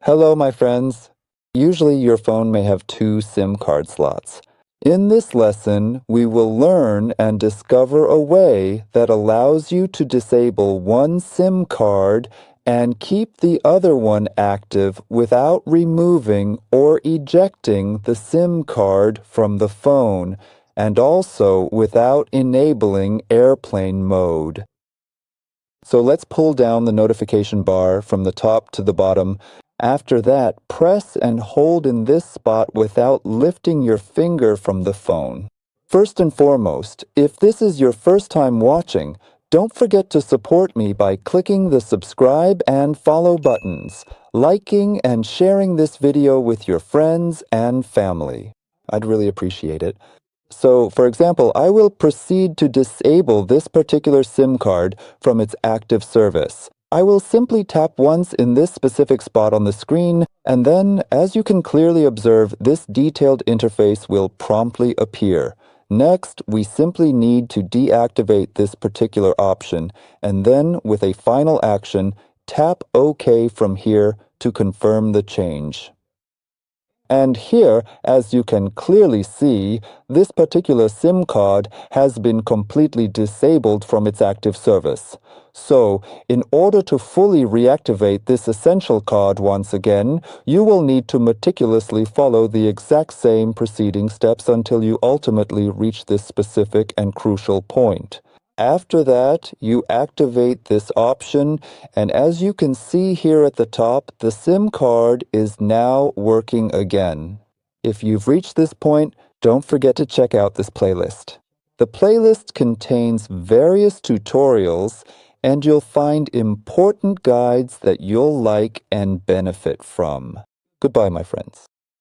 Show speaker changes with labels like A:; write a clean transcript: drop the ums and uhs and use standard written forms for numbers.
A: Hello, my friends. Usually your phone may have two SIM card slots. In this lesson, we will learn and discover a way that allows you to disable one SIM card and keep the other one active without removing or ejecting the SIM card from the phone, and also without enabling airplane mode. So let's pull down the notification bar from the top to the bottom. After that, press and hold in this spot without lifting your finger from the phone. First and foremost, if this is your first time watching, don't forget to support me by clicking the subscribe and follow buttons, liking and sharing this video with your friends and family. I'd really appreciate it. So, for example, I will proceed to disable this particular SIM card from its active service. I will simply tap once in this specific spot on the screen, and then, as you can clearly observe, this detailed interface will promptly appear. Next, we simply need to deactivate this particular option, and then, with a final action, tap OK from here to confirm the change. And here, as you can clearly see, this particular SIM card has been completely disabled from its active service. So, in order to fully reactivate this essential card once again, you will need to meticulously follow the exact same preceding steps until you ultimately reach this specific and crucial point. After that, you activate this option, and as you can see here at the top, the SIM card is now working again. If you've reached this point, don't forget to check out this playlist. The playlist contains various tutorials, and you'll find important guides that you'll like and benefit from. Goodbye, my friends.